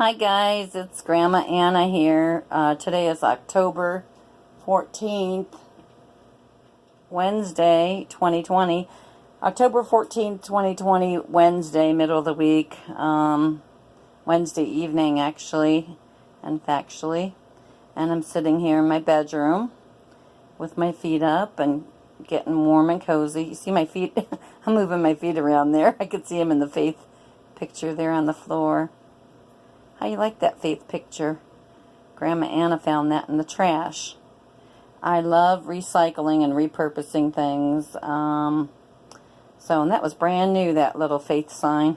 Hi guys, it's Grandma Anna here. Today is October 14th, Wednesday, 2020. October 14th, 2020, Wednesday, middle of the week. Wednesday evening, actually, and factually. And I'm sitting here in my bedroom with my feet up and getting warm and cozy. You see my feet? I'm moving my feet around there. I could see them in the faith picture there on the floor. How you like that faith picture? Grandma Anna found that in the trash. I love recycling and repurposing things. And that was brand new, that little faith sign.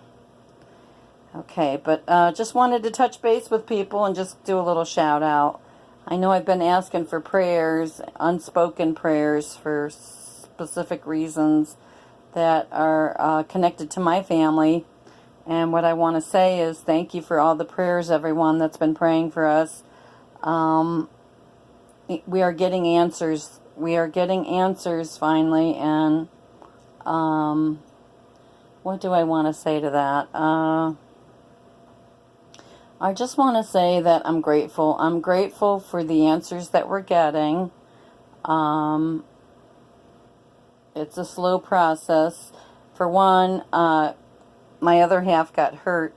Okay, but just wanted to touch base with people and just do a little shout out. I know I've been asking for prayers, unspoken prayers for specific reasons that are connected to my family. And what I want to say is thank you for all the prayers, everyone that's been praying for us. We are getting answers. We are getting answers finally. And what do I want to say to that? I just want to say that I'm grateful. I'm grateful for the answers that we're getting. It's a slow process. For one, my other half got hurt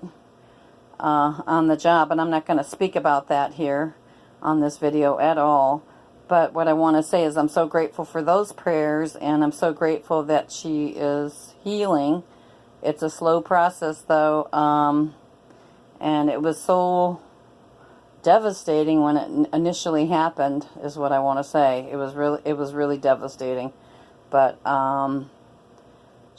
on the job, and I'm not going to speak about that here on this video at all. But what I want to say is I'm so grateful for those prayers, and I'm so grateful that she is healing. It's a slow process, though, and it was so devastating when it initially happened, is what I want to say. It was really devastating, but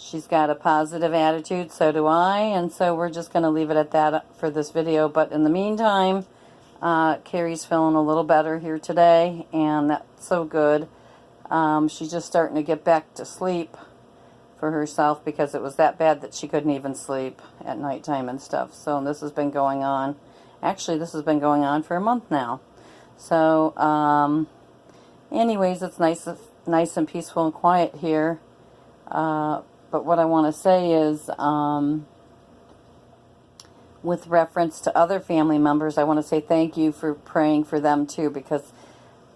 she's got a positive attitude, so do I, and so we're just going to leave it at that for this video. But in the meantime, Carrie's feeling a little better here today, and that's so good. She's just starting to get back to sleep for herself because it was that bad that she couldn't even sleep at nighttime and stuff. So this has been going on. Actually, this has been going on for a month now. So, anyways, it's nice and peaceful and quiet here. But what I want to say is, with reference to other family members, I want to say thank you for praying for them too, because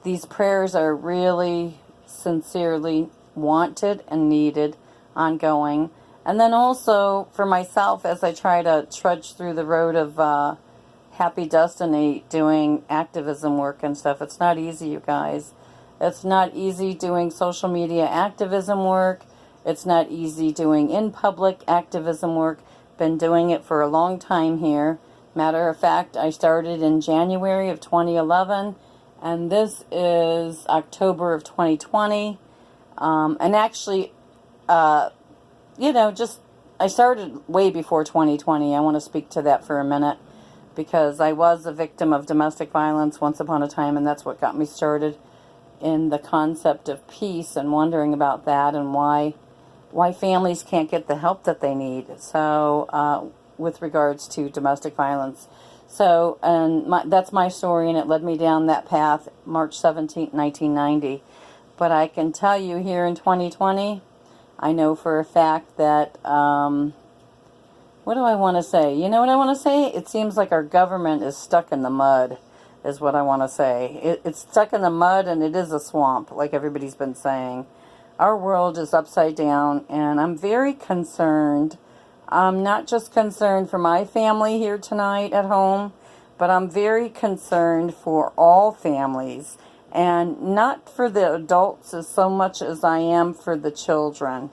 these prayers are really sincerely wanted and needed, ongoing. And then also for myself, as I try to trudge through the road of happy destiny, doing activism work and stuff. It's not easy, you guys. It's not easy doing social media activism work. It's not easy doing in-public activism work. Been doing it for a long time here. Matter of fact, I started in January of 2011, and this is October of 2020. And actually, I started way before 2020. I want to speak to that for a minute, because I was a victim of domestic violence once upon a time, and that's what got me started in the concept of peace and wondering about that and why families can't get the help that they need. So, with regards to domestic violence. So, and that's my story, and it led me down that path March 17th, 1990. But I can tell you here in 2020, I know for a fact that, what do I want to say? You know what I want to say? It seems like our government is stuck in the mud, is what I want to say. It's stuck in the mud, and it is a swamp, like everybody's been saying. Our world is upside down, and I'm very concerned. I'm not just concerned for my family here tonight at home, but I'm very concerned for all families, and not for the adults as so much as I am for the children,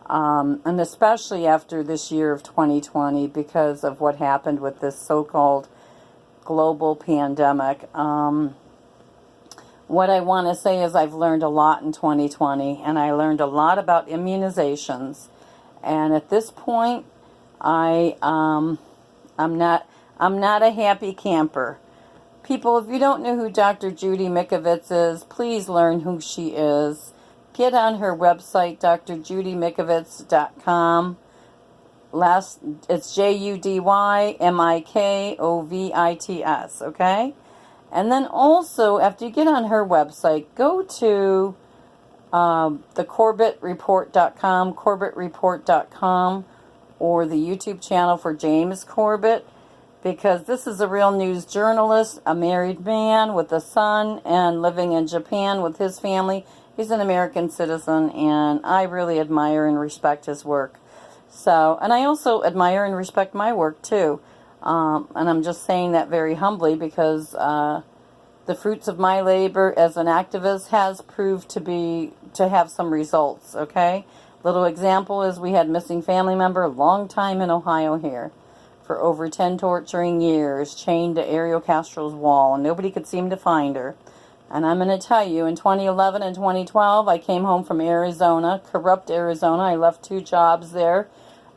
and especially after this year of 2020 because of what happened with this so-called global pandemic. What I want to say is I've learned a lot in 2020, and I learned a lot about immunizations. And at this point, I'm not a happy camper. People, if you don't know who Dr. Judy Mikovits is, please learn who she is. Get on her website, drjudymikovits.com. It's JUDYMIKOVITS, okay? And then also, after you get on her website, go to the CorbettReport.com, or the YouTube channel for James Corbett, because this is a real news journalist, a married man with a son and living in Japan with his family. He's an American citizen, and I really admire and respect his work. So, and I also admire and respect my work too. And I'm just saying that very humbly because the fruits of my labor as an activist has proved to have some results, okay? Little example is we had missing family member, a long time in Ohio here, for over 10 torturing years, chained to Ariel Castro's wall, and nobody could seem to find her. And I'm going to tell you, in 2011 and 2012, I came home from Arizona, corrupt Arizona. I left 2 jobs there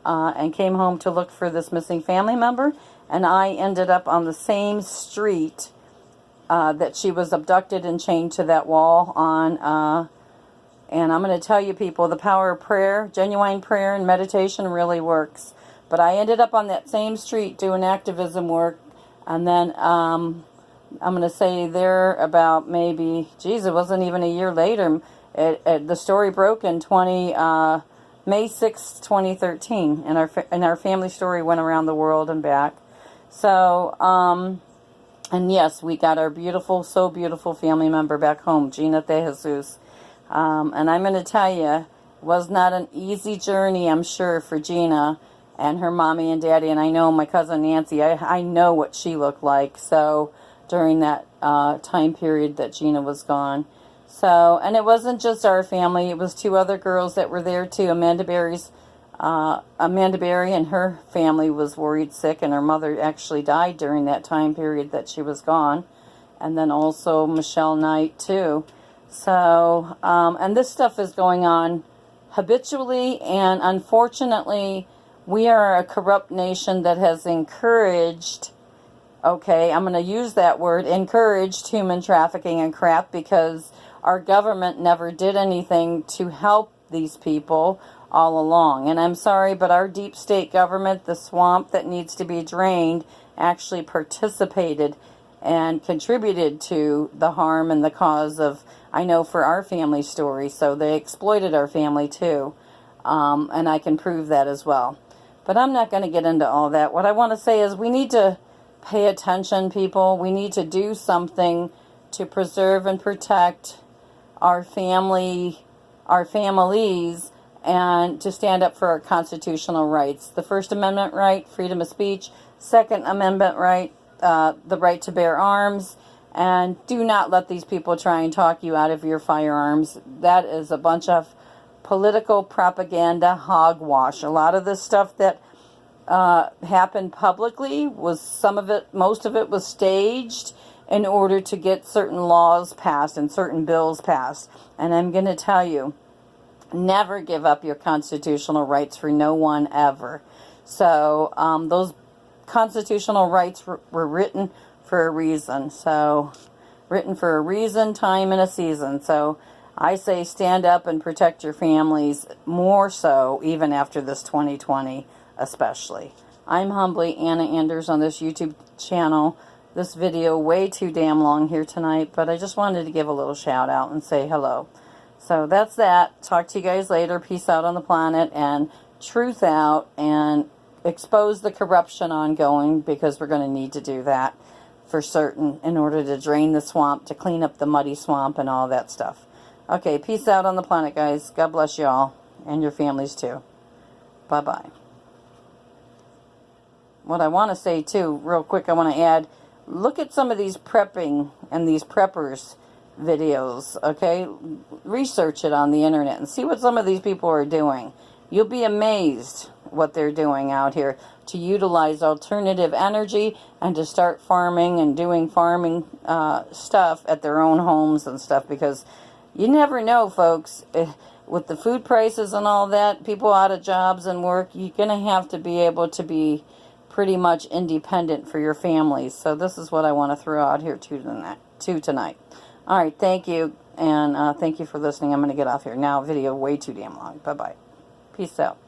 and came home to look for this missing family member, and I ended up on the same street that she was abducted and chained to that wall on. And I'm going to tell you, people, the power of prayer, genuine prayer and meditation really works. But I ended up on that same street doing activism work, and then I'm going to say there about maybe, geez, it wasn't even a year later. The story broke in May 6, 2013, and our family story went around the world and back. So, and yes, we got our beautiful, so beautiful family member back home, Gina De Jesus. And I'm going to tell you, it was not an easy journey, I'm sure, for Gina and her mommy and daddy. And I know my cousin Nancy, I know what she looked like. So during that time period that Gina was gone. So, and it wasn't just our family. It was 2 other girls that were there too. Amanda Berry and her family was worried sick, and her mother actually died during that time period that she was gone. And then also Michelle Knight too. So, and this stuff is going on habitually, and unfortunately, we are a corrupt nation that has encouraged, okay, I'm going to use that word, encouraged human trafficking and crap, because our government never did anything to help these people all along. And I'm sorry, but our deep state government, the swamp that needs to be drained, actually participated and contributed to the harm and the cause of, I know for our family story, so they exploited our family too. And I can prove that as well. But I'm not going to get into all that. What I want to say is we need to pay attention, people. We need to do something to preserve and protect our families, and to stand up for our constitutional rights. The First Amendment right, freedom of speech. Second Amendment right, the right to bear arms. And do not let these people try and talk you out of your firearms. That is a bunch of political propaganda hogwash. A lot of this stuff that happened publicly was most of it was staged in order to get certain laws passed and certain bills passed. And I'm going to tell you, never give up your constitutional rights for no one ever. So those constitutional rights were written for a reason. So written for a reason, time, and a season. So I say stand up and protect your families, more so even after this 2020 especially. I'm humbly Anna Anders on this YouTube channel. This video way too damn long here tonight, but I just wanted to give a little shout out and say hello. So that's that. Talk to you guys later. Peace out on the planet, and truth out, and expose the corruption ongoing, because we're going to need to do that for certain in order to drain the swamp, to clean up the muddy swamp and all that stuff. Okay, peace out on the planet, guys. God bless you all, and your families too. Bye-bye. What I want to say too, real quick, I want to add, look at some of these prepping and these preppers videos, okay? Research it on the internet and see what some of these people are doing. You'll be amazed what they're doing out here to utilize alternative energy and to start farming and doing farming stuff at their own homes and stuff, because you never know, folks. With the food prices and all that, people out of jobs and work, you're going to have to be able to be pretty much independent for your families. So this is what I want to throw out here tonight. All right, thank you, and thank you for listening. I'm going to get off here now. Video way too damn long. Bye-bye. Peace out.